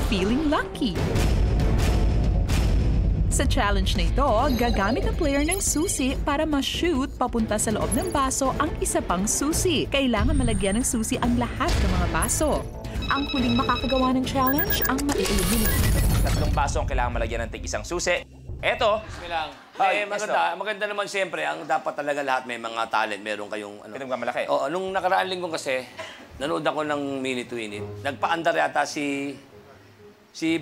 Feeling Lucky. Sa challenge na ito, gagamit ang player ng susi para ma-shoot papunta sa loob ng baso ang isa pang susi. Kailangan malagyan ng susi ang lahat ng mga baso. Ang huling makakagawa ng challenge ang ma-eliminate. 3 baso ang kailangan malagyan ng tig-isang susi. Eto. Bismillah. Maganda naman siyempre, ang dapat talaga lahat may mga talent. Meron kayong ano. Pinag malaki. Oo, nung nakaraan linggo kasi, nanood ako ng Minute to Minute. Nagpa-andar yata si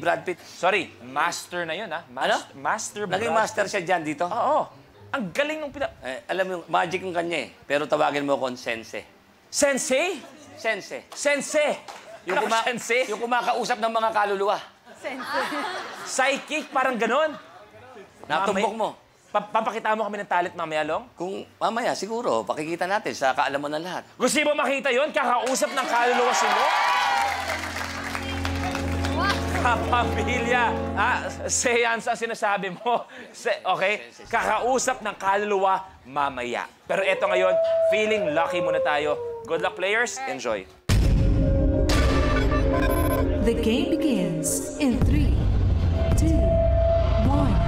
Brad Pitt. Sorry, master na yun, ha? Ano? Master. Naging master siya dyan dito. Oo. Ang galing ng Alam mo yung magic ng kanya eh. Pero tawagin mo akong Sensei. Sensei? Sensei. Sensei. Sensei? Yung kumakausap ng mga kaluluwa. Psychic, parang ganon. Natumbok mo. Papakita mo kami ng talent mamaya, Long? Kung mamaya, siguro, pakikita natin sa kaalaman ng lahat. Gusto mo makita yon? Kakausap ng kaluluwa si Long? Kapamilya. Seance ang sinasabi mo. Okay? Kakausap ng kaluluwa mamaya. Pero eto ngayon, feeling lucky muna tayo. Good luck, players. Enjoy. The game begins in 3, 2, 1.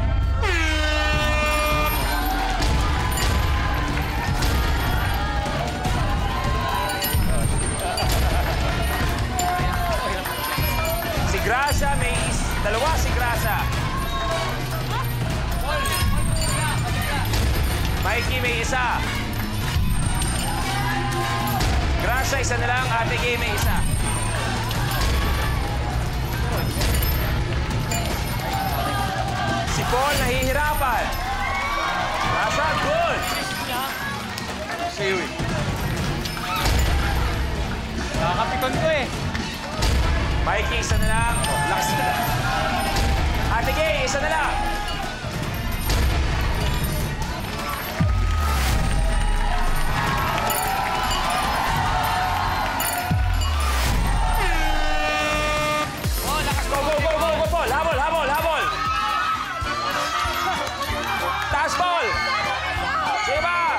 Si Gracia, dalawa si Gracia. Mikey, may isa. Gracia, isa na lang. Ate Gay, may isa. Si Paul, nahihirapan. Gracia, good. Nakakapikon ko eh. Mikey, isa na lang. Lakas na lang. Ate Gay, isa na lang. Oh, lakas Go, Paul. Habol. Taas, Paul. Sige ba?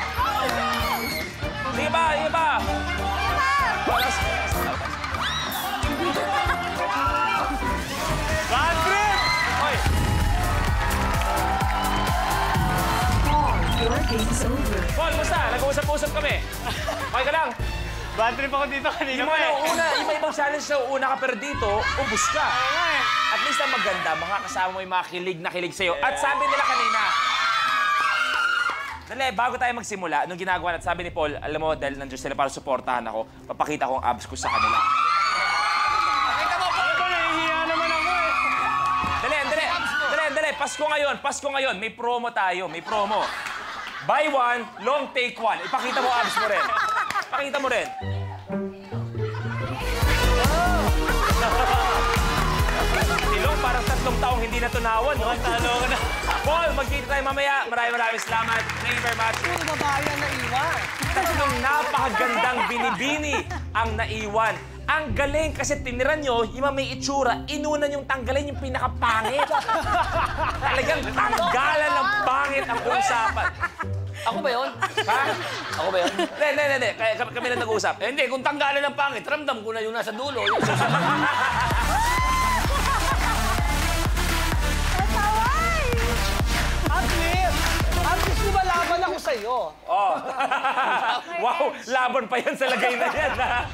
Your game's over. Paul, basta. Nag-uusap-usap kami. Okay ka lang. Bad trip ako dito kanina pa eh. Iba-ibang challenge na una ka, pero dito, ubus ka. At least ang maganda, makakasama mo yung mga kilig na kilig sa'yo. At sabi nila kanina, dali, bago tayo magsimula, nung ginagawa natin, sabi ni Paul, alam mo, dahil nandiyan sila para suportahan ako, papakita ko ang abs ko sa kanila. Pakita mo, Ano ba, nahihiya naman ako eh. Dali. Pasko ngayon. May promo tayo, Buy one, long take one. Ipakita mo abs mo rin. Pakita mo rin. Silong, parang 3 taong hindi natunawan, no? Talo ko na. Paul, magkita tayo mamaya. Maraming salamat. Thank you very much. yung babae ang naiwan. Talagang napakagandang binibini ang naiwan. Ang galing kasi tiniran nyo, yung may itsura, inuna yung tanggalin yung pinakapangit. Talagang tanggalan ng pangit ang usapan. Ako ba yun? Ha? Ako ba yun? Hindi. Kami na nag-uusap. Hindi, kung tanggalan ng pangit, ramdam ko na yung nasa dulo. Yung susunod. At least lumalaban ako sa'yo. Oh. Wow, laban pa yan sa lagay na yan, ha?